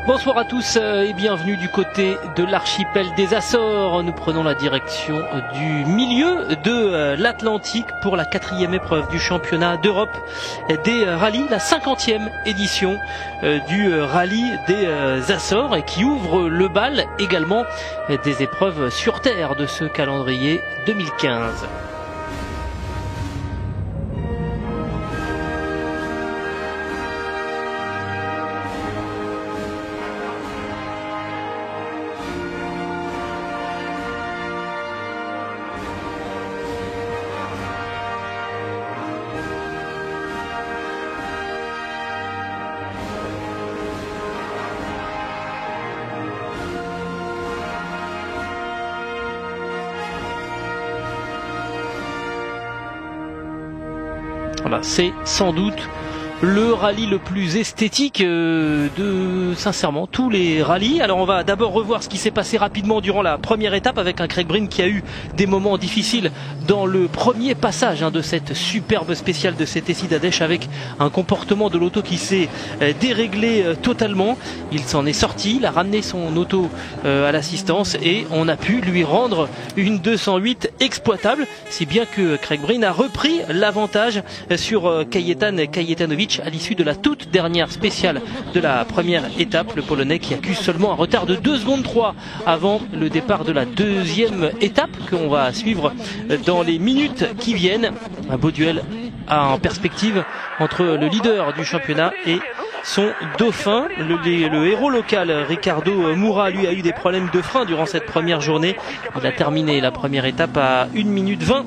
Bonsoir à tous et bienvenue du côté de l'archipel des Açores. Nous prenons la direction du milieu de l'Atlantique pour la 4e épreuve du championnat d'Europe des rallyes, la 50e édition du rallye des Açores et qui ouvre le bal également des épreuves sur terre de ce calendrier 2015. Voilà, c'est sans doute le rallye le plus esthétique de sincèrement tous les rallyes. Alors on va d'abord revoir ce qui s'est passé rapidement durant la première étape avec un Craig Breen qui a eu des moments difficiles dans le premier passage de cette superbe spéciale de CTC d'Ardèche avec un comportement de l'auto qui s'est déréglé totalement. Il s'en est sorti, il a ramené son auto à l'assistance et on a pu lui rendre une 208 exploitable, si bien que Craig Breen a repris l'avantage sur Kajetan Kajetanovic à l'issue de la toute dernière spéciale de la première étape. Le Polonais qui accuse seulement un retard de 2 secondes 3 avant le départ de la deuxième étape qu'on va suivre dans les minutes qui viennent. Un beau duel en perspective entre le leader du championnat et son dauphin. Le héros local Ricardo Moura lui a eu des problèmes de frein durant cette première journée. Il a terminé la première étape à 1 minute 20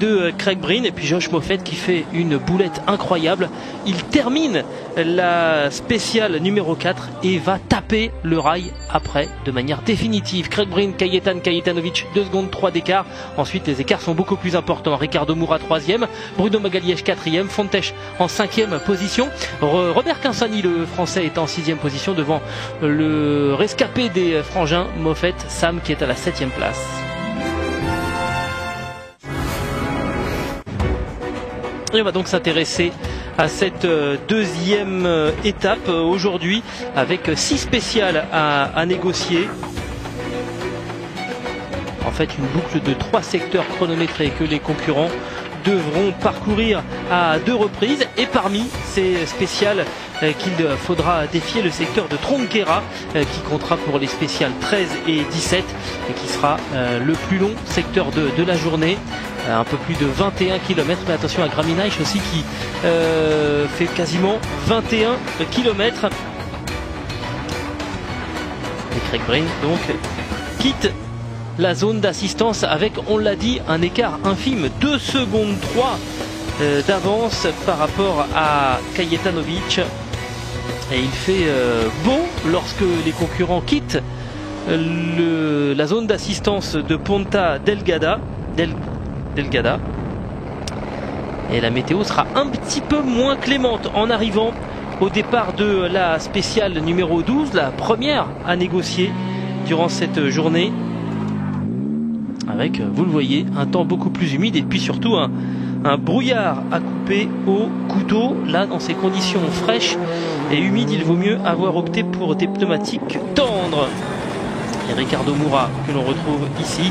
de Craig Breen et puis Josh Moffett qui fait une boulette incroyable. Il termine la spéciale numéro 4 et va taper le rail après de manière définitive. Craig Breen, Kajetan Kajetanovic 2 secondes 3 d'écart. Ensuite les écarts sont beaucoup plus importants. Ricardo Moura 3e, Bruno Magaliège 4e, Fontech en 5e position. Robert Quinsani le français est en 6e position devant le rescapé des frangins Moffett, Sam qui est à la 7e place. Et on va donc s'intéresser à cette deuxième étape aujourd'hui avec 6 spéciales à négocier. En fait une boucle de 3 secteurs chronométrés que les concurrents devront parcourir à 2 reprises et parmi ces spéciales qu'il faudra défier le secteur de Tronquera qui comptera pour les spéciales 13 et 17 et qui sera le plus long secteur de la journée. Un peu plus de 21 km, mais attention à Graminaich aussi qui fait quasiment 21 km. Et Craig Breen donc quitte la zone d'assistance avec, on l'a dit, un écart infime, 2 secondes 3 d'avance par rapport à Kajetanovic. Et il fait beau lorsque les concurrents quittent la zone d'assistance de Ponta Delgada. Et la météo sera un petit peu moins clémente en arrivant au départ de la spéciale numéro 12, la première à négocier durant cette journée. Avec, vous le voyez, un temps beaucoup plus humide et puis surtout un brouillard à couper au couteau. Là, dans ces conditions fraîches et humides, il vaut mieux avoir opté pour des pneumatiques tendres. Et Ricardo Moura, que l'on retrouve ici,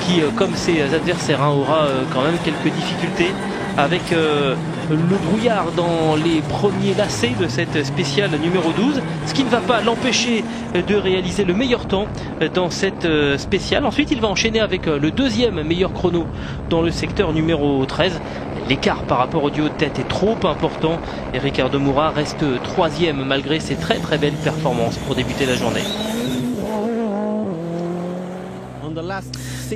qui, comme ses adversaires, aura quand même quelques difficultés avec le brouillard dans les premiers lacets de cette spéciale numéro 12, ce qui ne va pas l'empêcher de réaliser le meilleur temps dans cette spéciale. Ensuite il va enchaîner avec le deuxième meilleur chrono dans le secteur numéro 13. L'écart par rapport au duo de tête est trop important et Ricardo Moura reste 3e malgré ses très très belles performances pour débuter la journée.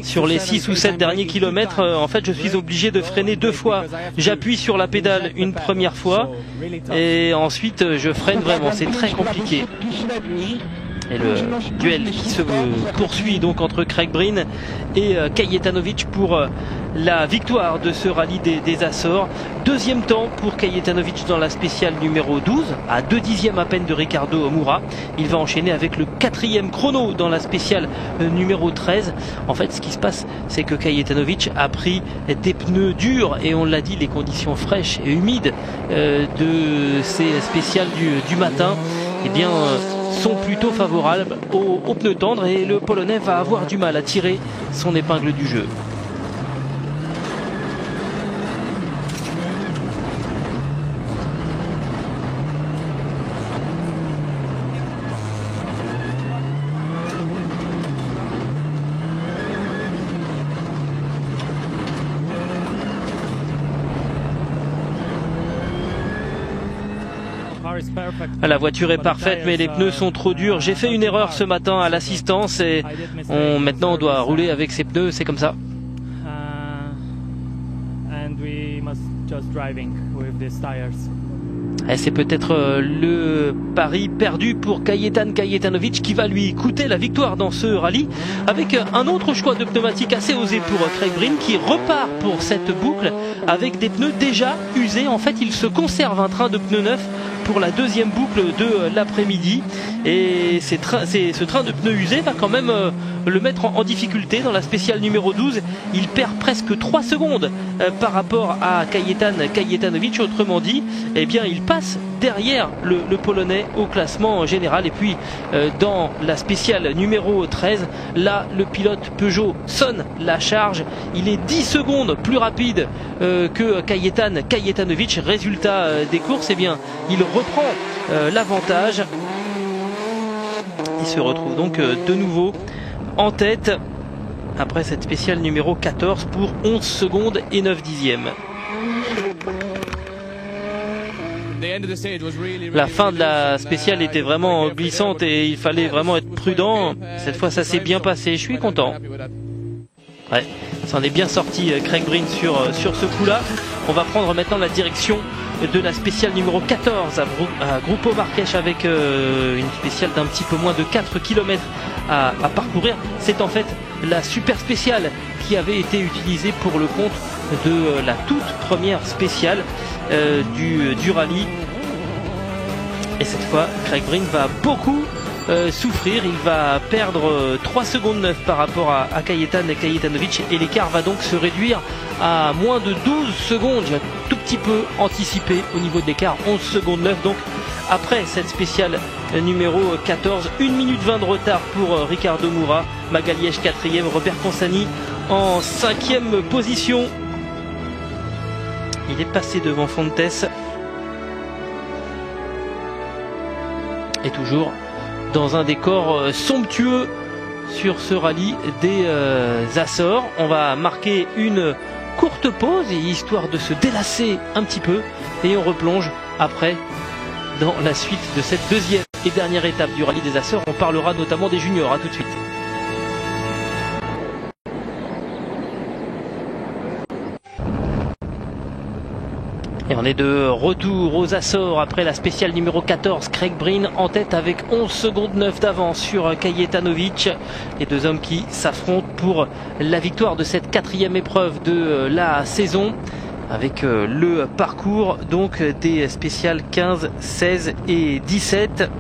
Sur les 6 ou 7 derniers kilomètres, en fait je suis obligé de freiner 2 fois. J'appuie sur la pédale une première fois et ensuite je freine vraiment, c'est très compliqué. Et le duel qui se poursuit donc entre Craig Breen et Kajetanovic pour la victoire de ce rallye des Açores. Deuxième temps pour Kajetanovic dans la spéciale numéro 12, à 2 dixièmes à peine de Ricardo Moura. Il va enchaîner avec le 4e chrono dans la spéciale numéro 13. En fait, ce qui se passe, c'est que Kajetanovic a pris des pneus durs et on l'a dit, les conditions fraîches et humides de ces spéciales du matin, eh bien sont plutôt favorables aux pneus tendres et le Polonais va avoir du mal à tirer son épingle du jeu. La voiture est parfaite mais les pneus sont trop durs. J'ai fait une erreur ce matin à l'assistance et maintenant on doit rouler avec ces pneus, c'est comme ça. Et c'est peut-être le pari perdu pour Kajetan Kajetanovic qui va lui coûter la victoire dans ce rallye avec un autre choix de pneumatiques assez osé pour Craig Breen qui repart pour cette boucle avec des pneus déjà usés. En fait il se conserve un train de pneus neufs pour la deuxième boucle de l'après-midi et ce train de pneus usés va quand même le mettre en difficulté dans la spéciale numéro 12. Il perd presque 3 secondes par rapport à Kajetan Kajetanovic. Autrement dit, eh bien, il passe derrière le Polonais au classement général. Et puis dans la spéciale numéro 13, là le pilote Peugeot sonne la charge. Il est 10 secondes plus rapide que Kajetan Kajetanovic. Résultat des courses, eh bien, il reprend l'avantage. Il se retrouve donc de nouveau en tête après cette spéciale numéro 14 pour 11 secondes et 9 dixièmes. La fin de la spéciale était vraiment glissante et il fallait vraiment être prudent. Cette fois ça s'est bien passé, je suis content. Ouais, ça en est bien sorti Craig Breen sur ce coup là. On va prendre maintenant la direction de la spéciale numéro 14 à Grupo Marques avec une spéciale d'un petit peu moins de 4 km à parcourir. C'est en fait la super spéciale qui avait été utilisée pour le compte de la toute première spéciale du rallye. Et cette fois Craig Breen va beaucoup souffrir, il va perdre 3 secondes 9 par rapport à Kajetan Kajetanovic et l'écart va donc se réduire à moins de 12 secondes. J'ai un tout petit peu anticipé au niveau de l'écart, 11 secondes 9 donc après cette spéciale numéro 14. 1 minute 20 de retard pour Ricardo Moura, Magalhães 4e, Robert Consani en 5e position. Il est passé devant Fontes et toujours dans un décor somptueux sur ce rallye des Açores. On va marquer une courte pause histoire de se délasser un petit peu et on replonge après dans la suite de cette deuxième et dernière étape du rallye des Açores. On parlera notamment des juniors. À tout de suite. Et on est de retour aux Açores après la spéciale numéro 14. Craig Breen en tête avec 11 secondes 9 d'avance sur Kajetanovic. Les deux hommes qui s'affrontent pour la victoire de cette 4e épreuve de la saison. Avec le parcours donc des spéciales 15, 16 et 17.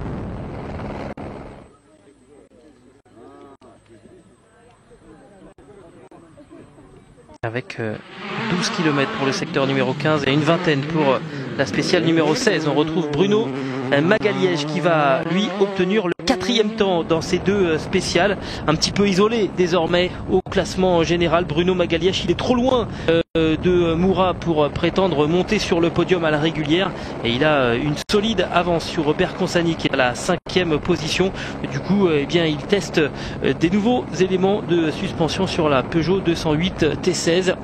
Avec 12 km pour le secteur numéro 15 et une vingtaine pour la spéciale numéro 16. On retrouve Bruno Magalhães qui va lui obtenir le 4e temps dans ces deux spéciales. Un petit peu isolé désormais au classement général. Bruno Magalhães, il est trop loin de Moura pour prétendre monter sur le podium à la régulière. Et il a une solide avance sur Robert Consani qui est à la 5e position. Du coup, eh bien, il teste des nouveaux éléments de suspension sur la Peugeot 208 T16.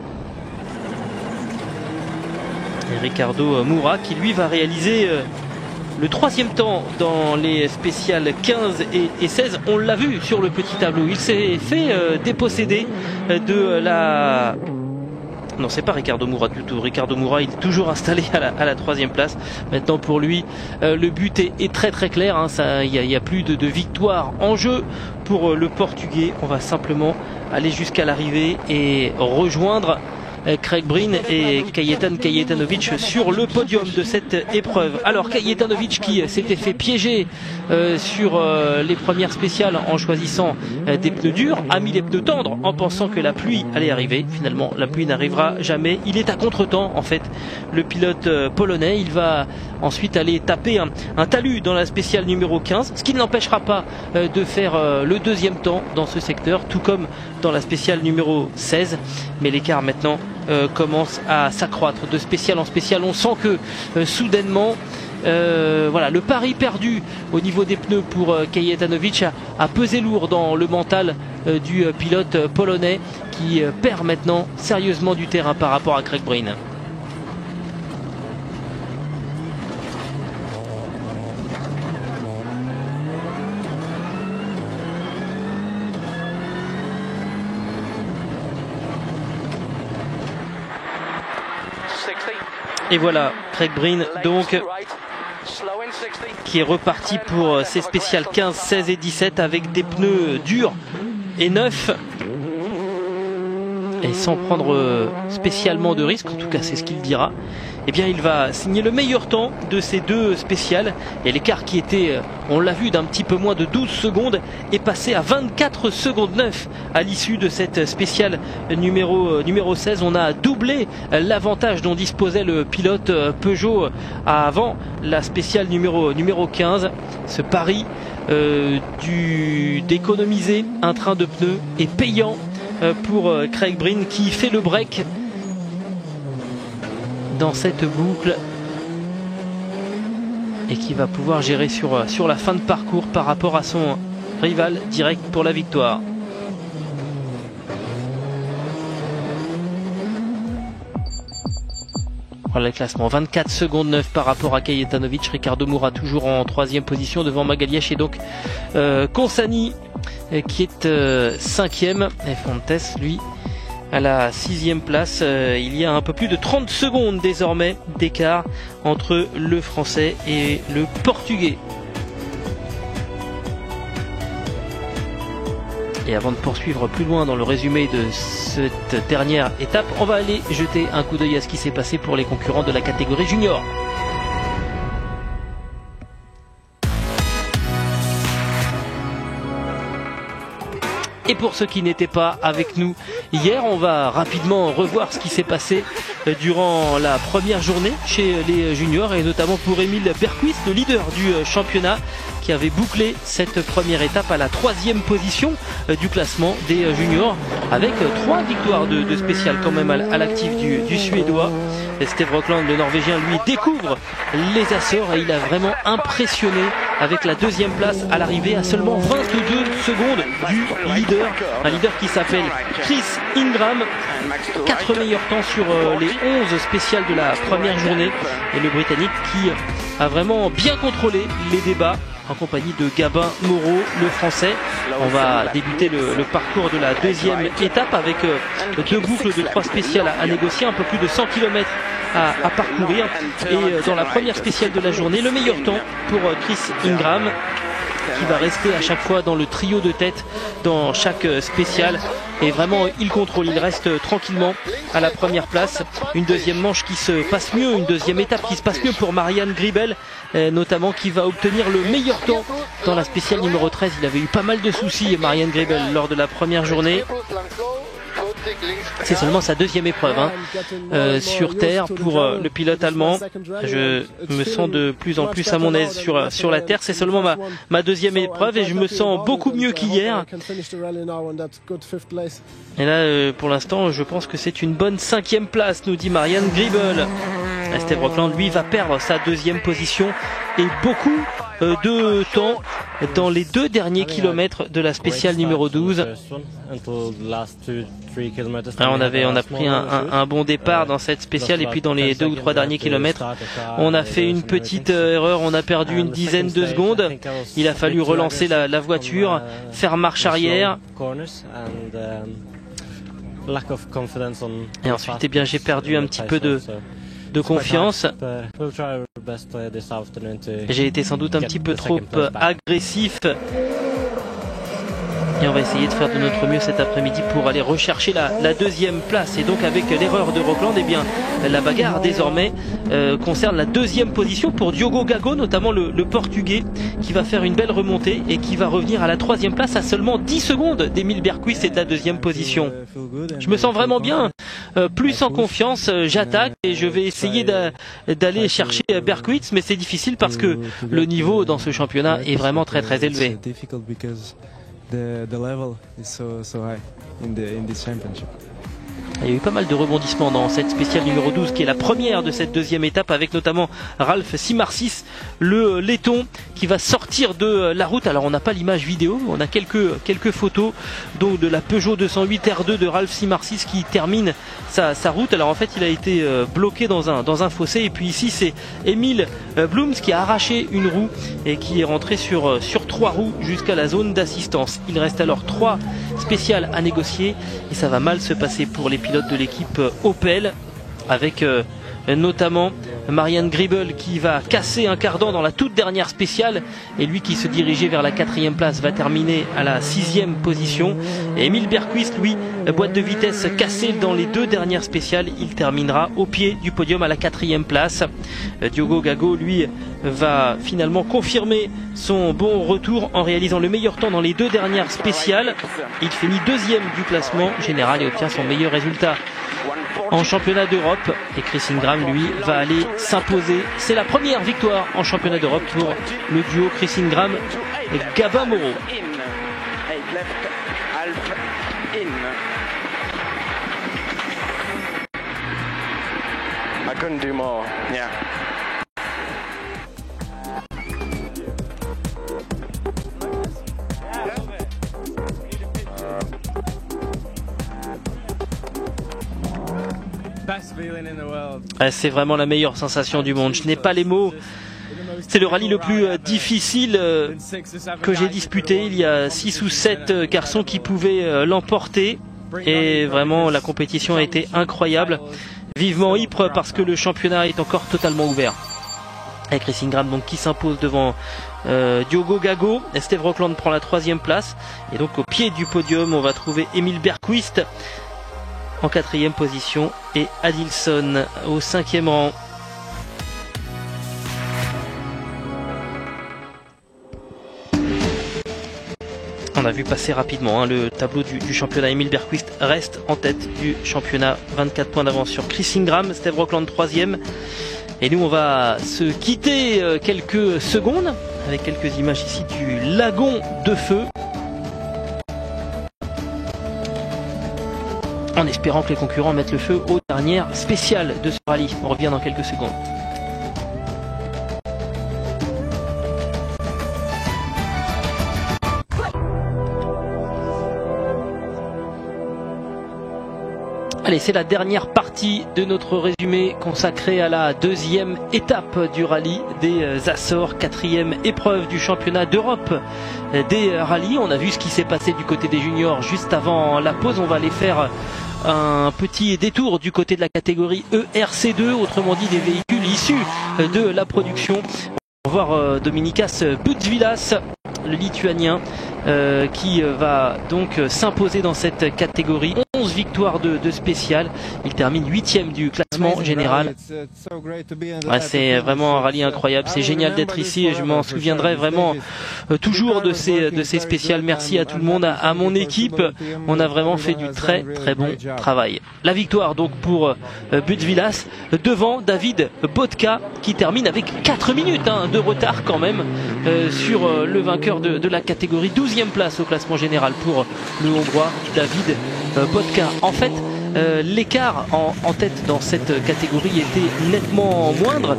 Et Ricardo Moura qui lui va réaliser le 3e temps dans les spéciales 15 et 16. On l'a vu sur le petit tableau. Il s'est fait déposséder de la... Non, c'est pas Ricardo Moura du tout. Ricardo Moura, il est toujours installé à la 3e place. Maintenant, pour lui, le but est très très clair. Hein. Il y a plus de victoire en jeu pour le Portugais. On va simplement aller jusqu'à l'arrivée et rejoindre Craig Breen et Kajetan Kajetanovic sur le podium de cette épreuve. Alors Kajetanovic qui s'était fait piéger sur les premières spéciales en choisissant des pneus durs, a mis les pneus tendres en pensant que la pluie allait arriver. Finalement la pluie n'arrivera jamais, il est à contre-temps en fait, le pilote polonais. Il va ensuite aller taper un talus dans la spéciale numéro 15, ce qui ne l'empêchera pas de faire le deuxième temps dans ce secteur, tout comme dans la spéciale numéro 16, mais l'écart maintenant commence à s'accroître de spéciale en spéciale. On sent que soudainement voilà, le pari perdu au niveau des pneus pour Kajetanovic a pesé lourd dans le mental du pilote polonais qui perd maintenant sérieusement du terrain par rapport à Craig Breen. Et voilà Craig Breen donc qui est reparti pour ses spéciales 15, 16 et 17 avec des pneus durs et neufs et sans prendre spécialement de risques, en tout cas c'est ce qu'il dira. Eh bien il va signer le meilleur temps de ces deux spéciales et l'écart qui était, on l'a vu, d'un petit peu moins de 12 secondes est passé à 24 secondes 9 à l'issue de cette spéciale numéro 16. On a doublé l'avantage dont disposait le pilote Peugeot avant la spéciale numéro 15. Ce pari d'économiser un train de pneus est payant pour Craig Breen qui fait le break dans cette boucle et qui va pouvoir gérer sur la fin de parcours par rapport à son rival direct pour la victoire. Voilà le classement, 24 secondes 9 par rapport à Kajetanovic. Ricardo Moura toujours en 3e position devant Magalhães et donc Consani qui est 5e et Fontes lui à la 6e place. Il y a un peu plus de 30 secondes désormais d'écart entre le français et le portugais. Et avant de poursuivre plus loin dans le résumé de cette dernière étape, on va aller jeter un coup d'œil à ce qui s'est passé pour les concurrents de la catégorie junior. Et pour ceux qui n'étaient pas avec nous hier, on va rapidement revoir ce qui s'est passé durant la première journée chez les juniors et notamment pour Emil Bergqvist, le leader du championnat, qui avait bouclé cette première étape à la 3e position du classement des juniors avec 3 victoires de spécial quand même à l'actif du Suédois. Steve Rockland, le Norvégien, lui découvre les Açores et il a vraiment impressionné avec la 2e place à l'arrivée à seulement 22 secondes du leader. Un leader qui s'appelle Chris Ingram. 4 meilleurs temps sur les 11 spéciales de la première journée. Et le Britannique qui a vraiment bien contrôlé les débats en compagnie de Gabin Moreau, le français. On va débuter le parcours de la 2e étape avec 2 boucles de 3 spéciales à négocier, un peu plus de 100 km à parcourir. Et dans la première spéciale de la journée, le meilleur temps pour Chris Ingram, qui va rester à chaque fois dans le trio de tête dans chaque spéciale. Et vraiment il contrôle, il reste tranquillement à la première place. Une deuxième manche qui se passe mieux, une deuxième étape qui se passe mieux pour Marianne Gribel, notamment, qui va obtenir le meilleur temps dans la spéciale numéro 13. Il avait eu pas mal de soucis, Marianne Gribel, lors de la première journée. C'est seulement sa 2e épreuve sur terre pour le pilote allemand. Je me sens de plus en plus à mon aise sur la terre. C'est seulement ma 2e épreuve et je me sens beaucoup mieux qu'hier. Et là, pour l'instant, je pense que c'est une bonne 5e place, nous dit Marianne Gribel. Steve Rockland, lui, va perdre sa 2e position et beaucoup de temps dans les 2 derniers kilomètres de la spéciale numéro 12. Alors on a pris un bon départ dans cette spéciale et puis dans les 2 ou 3 derniers kilomètres on a fait une petite erreur, on a perdu une dizaine de secondes. Il a fallu relancer la voiture, faire marche arrière. Et ensuite, eh bien, j'ai perdu un petit peu de confiance. J'ai été sans doute un petit peu trop agressif. Et on va essayer de faire de notre mieux cet après-midi pour aller rechercher la deuxième place. Et donc avec l'erreur de Rockland, eh bien la bagarre désormais concerne la deuxième position pour Diogo Gago, notamment le Portugais, qui va faire une belle remontée et qui va revenir à la troisième place à seulement 10 secondes d'Emile Bergquist et de la deuxième position. Je me sens vraiment bien, plus en confiance, j'attaque et je vais essayer d'aller chercher Bergquist, mais c'est difficile parce que le niveau dans ce championnat est vraiment très très élevé. The level is so high in this championship. Il y a eu pas mal de rebondissements dans cette spéciale numéro 12 qui est la première de cette deuxième étape, avec notamment Ralf Simarsis, le laiton, qui va sortir de la route. Alors on n'a pas l'image vidéo, on a quelques photos donc de la Peugeot 208 R2 de Ralf Simarsis qui termine sa route. Alors en fait il a été bloqué dans un fossé, et puis ici c'est Emil Blums qui a arraché une roue et qui est rentré sur 3 roues jusqu'à la zone d'assistance. Il reste alors 3 spéciales à négocier et ça va mal se passer pour les pilotes de l'équipe Opel, avec notamment Marianne Griebel qui va casser un cardan dans la toute dernière spéciale, et lui qui se dirigeait vers la 4e place va terminer à la 6e position. Et Emile Bergquist, lui, boîte de vitesse cassée dans les 2 dernières spéciales, il terminera au pied du podium à la 4e place. Diogo Gago, lui, va finalement confirmer son bon retour en réalisant le meilleur temps dans les 2 dernières spéciales. Il finit 2e du classement général et obtient son meilleur résultat en championnat d'Europe. Et Chris Ingram, lui, va aller s'imposer. C'est la première victoire en championnat d'Europe pour le duo Chris Ingram et Gabin Moreau. I couldn't do more. Yeah. C'est vraiment la meilleure sensation du monde. Je n'ai pas les mots. C'est le rallye le plus difficile que j'ai disputé. Il y a 6 ou 7 garçons qui pouvaient l'emporter. Et vraiment, la compétition a été incroyable. Vivement Ypres, parce que le championnat est encore totalement ouvert. Et Chris Ingram donc qui s'impose devant Diogo Gago. Steve Rockland prend la 3e place. Et donc au pied du podium, on va trouver Emile Bergquist en 4e position et Adilson au 5e rang. On a vu passer rapidement le tableau du championnat. Emile Bergquist reste en tête du championnat, 24 points d'avance sur Chris Ingram. Steve Rockland 3e. Et nous on va se quitter quelques secondes avec quelques images ici du lagon de feu, en espérant que les concurrents mettent le feu aux dernières spéciales de ce rallye. On revient dans quelques secondes. Allez, c'est la dernière partie de notre résumé consacré à la 2e étape du rallye des Açores, 4e épreuve du championnat d'Europe des rallyes. On a vu ce qui s'est passé du côté des juniors juste avant la pause. On va aller faire un petit détour du côté de la catégorie ERC2, autrement dit des véhicules issus de la production. On va voir Dominikas Budzvilas, le Lituanien, qui va donc s'imposer dans cette catégorie. 11 victoires de spécial. Il termine 8e du classement général. Ouais, c'est vraiment un rallye incroyable. C'est génial d'être ici et je m'en souviendrai vraiment toujours de ces spéciales. Merci à tout le monde, à mon équipe. On a vraiment fait du très très bon travail. La victoire donc pour Budzvilas devant David Bodka, qui termine avec 4 minutes de retard quand même sur le vainqueur de la catégorie. 12e place au classement général pour le Hongrois David Bodka. En fait, l'écart en tête dans cette catégorie était nettement moindre.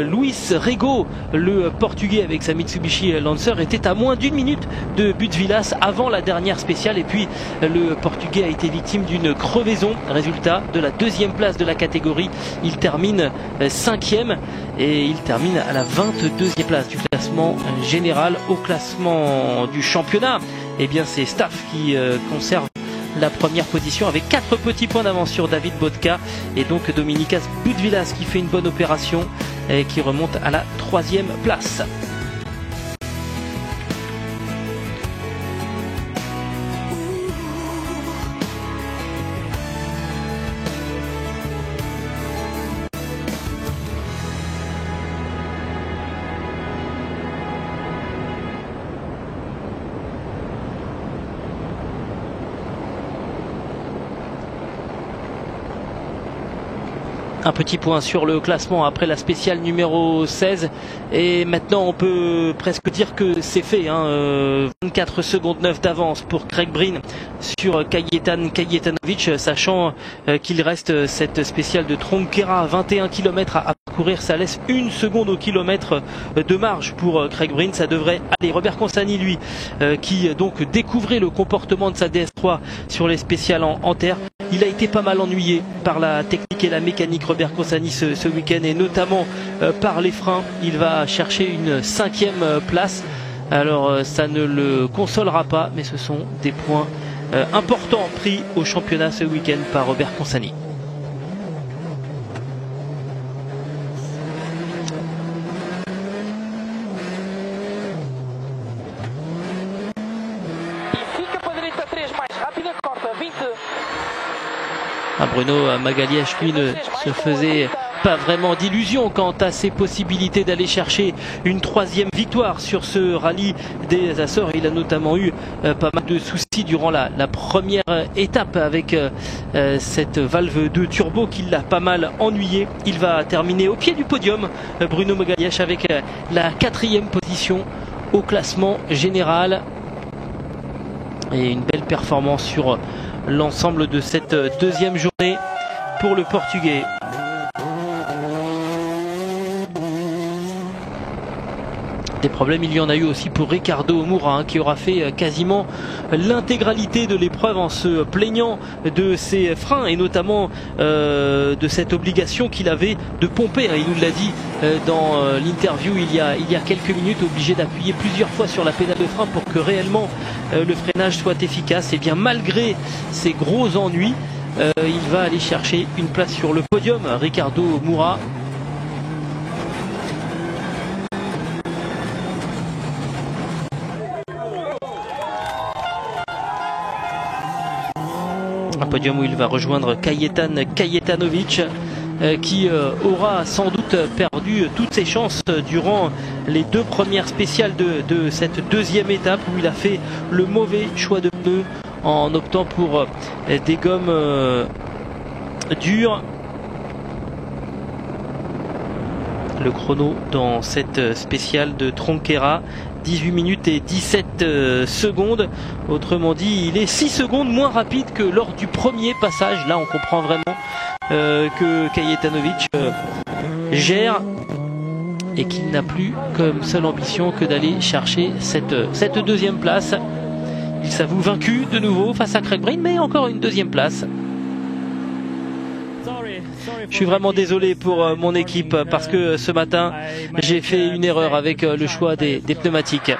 Luis Rego, le Portugais avec sa Mitsubishi Lancer, était à moins d'1 minute de Budzvilas avant la dernière spéciale, et puis le Portugais a été victime d'une crevaison. Résultat, de la 2e place de la catégorie, il termine 5e et il termine à la 22e place du classement général. Au classement du championnat, eh bien c'est Staff qui conserve la première position avec 4 petits points d'avance sur David Bodka, et donc Dominikas Budzvilas qui fait une bonne opération et qui remonte à la 3e place. Un petit point sur le classement après la spéciale numéro 16 et maintenant on peut presque dire que c'est fait, 24 secondes 9 d'avance pour Craig Breen sur Kajetan Kajetanovic, sachant qu'il reste cette spéciale de Tronquera, 21 km à parcourir, ça laisse 1 seconde au kilomètre de marge pour Craig Breen, ça devrait aller. Robert Consani lui qui donc découvrait le comportement de sa DS3 sur les spéciales en terre, il a été pas mal ennuyé par la technique et la mécanique Robert Consani ce week-end et notamment par les freins. Il va chercher une 5e place. Alors ça ne le consolera pas, mais ce sont des points importants pris au championnat ce week-end par Robert Consani. Bruno Magalhães lui ne se faisait pas vraiment d'illusions quant à ses possibilités d'aller chercher une 3e victoire sur ce rallye des Açores. Il a notamment eu pas mal de soucis durant la première étape avec cette valve de turbo qui l'a pas mal ennuyé. Il va terminer au pied du podium, Bruno Magalhães, avec la 4e position au classement général et une belle performance sur l'ensemble de cette 2e journée pour le Portugais. Des problèmes, il y en a eu aussi pour Ricardo Moura, qui aura fait quasiment l'intégralité de l'épreuve en se plaignant de ses freins et notamment de cette obligation qu'il avait de pomper. Il nous l'a dit dans l'interview il y a quelques minutes, obligé d'appuyer plusieurs fois sur la pédale de frein pour que réellement le freinage soit efficace. Et bien malgré ces gros ennuis, il va aller chercher une place sur le podium, Ricardo Moura. Un podium où il va rejoindre Kajetan Kajetanovic qui aura sans doute perdu toutes ses chances durant les 2 premières spéciales de cette 2e étape où il a fait le mauvais choix de pneus en optant pour des gommes dures. Le chrono dans cette spéciale de Tronquera, 18 minutes et 17 secondes. Autrement dit, il est 6 secondes moins rapide que lors du premier passage. Là, on comprend vraiment que Kajetanovic gère et qu'il n'a plus comme seule ambition que d'aller chercher cette 2e place. Il s'avoue vaincu de nouveau face à Craig Breen, mais encore une 2e place. Je suis vraiment désolé pour mon équipe parce que ce matin j'ai fait une erreur avec le choix des pneumatiques.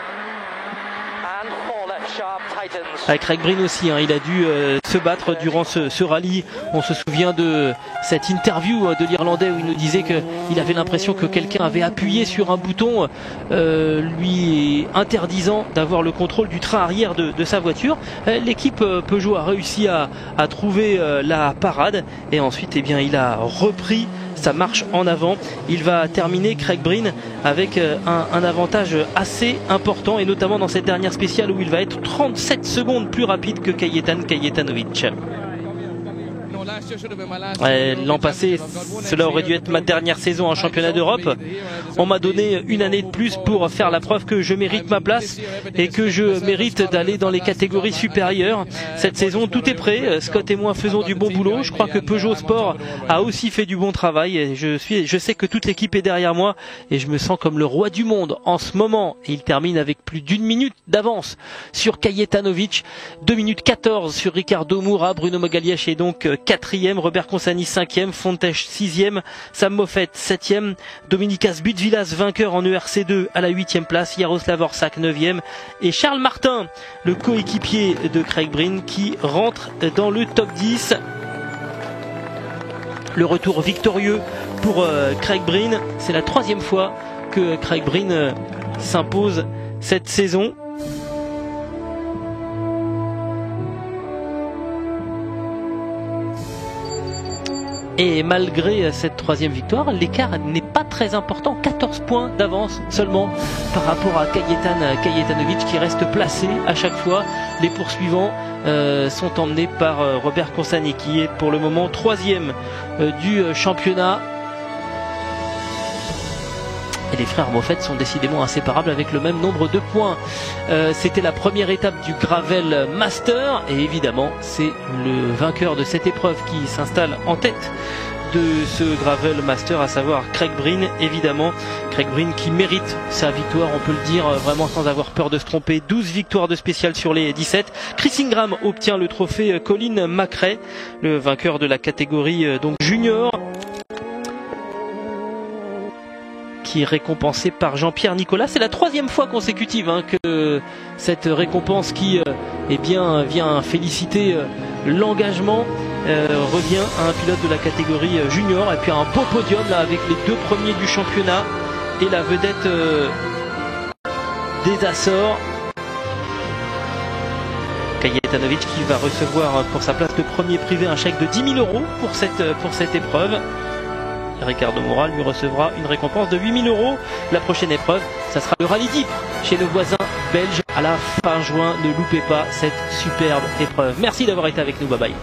Avec Craig Breen aussi, il a dû se battre durant ce rallye. On se souvient de cette interview de l'Irlandais où il nous disait qu'il avait l'impression que quelqu'un avait appuyé sur un bouton lui interdisant d'avoir le contrôle du train arrière de sa voiture. L'équipe Peugeot a réussi à trouver la parade et ensuite il a repris sa marche en avant. Il va terminer, Craig Breen, avec un avantage assez important et notamment dans cette dernière spéciale où il va être 37 secondes plus rapide que Kajetan Kajetanovic. L'an passé, cela aurait dû être ma dernière saison en championnat d'Europe. On m'a donné une année de plus pour faire la preuve que je mérite ma place et que je mérite d'aller dans les catégories supérieures. Cette saison, tout est prêt. Scott et moi faisons du bon boulot. Je crois que Peugeot Sport a aussi fait du bon travail. Et je sais que toute l'équipe est derrière moi et je me sens comme le roi du monde en ce moment. Et il termine avec plus d'1 minute d'avance sur Kajetanovic, 2 minutes 14 sur Ricardo Moura. Bruno Magalhães est donc 4e, Robert Consani 5e, Fontèche 6e, Sam Moffett 7e, Dominikas Butvilas vainqueur en ERC2 à la 8e place, Jaroslav Orsak 9e et Charles Martin, le coéquipier de Craig Breen, qui rentre dans le top 10. Le retour victorieux pour Craig Breen, c'est la 3e fois que Craig Breen s'impose cette saison. Et malgré cette 3e victoire, l'écart n'est pas pas très important, 14 points d'avance seulement par rapport à Kajetanovic qui reste placé à chaque fois. Les poursuivants sont emmenés par Robert Consani qui est pour le moment 3e du championnat. Et les frères Moffett sont décidément inséparables avec le même nombre de points. C'était la première étape du Gravel Master et évidemment c'est le vainqueur de cette épreuve qui s'installe en tête de ce Gravel Master, à savoir Craig Breen, évidemment. Craig Breen qui mérite sa victoire, on peut le dire vraiment sans avoir peur de se tromper. 12 victoires de spécial sur les 17. Chris Ingram obtient le trophée Colin McRae, le vainqueur de la catégorie donc junior, qui est récompensé par Jean-Pierre Nicolas. C'est la 3e fois consécutive que cette récompense qui eh bien, vient féliciter l'engagement revient à un pilote de la catégorie junior. Et puis un beau podium là avec les 2 premiers du championnat et la vedette des Açores, Kajetanovic, qui va recevoir pour sa place de premier privé un chèque de 10 000 € pour cette épreuve. Ricardo Moura lui recevra une récompense de 8 000 €. La prochaine épreuve, ça sera le Rallye d'Ypres chez le voisin belge à la fin juin. Ne loupez pas cette superbe épreuve. Merci d'avoir été avec nous. Bye bye.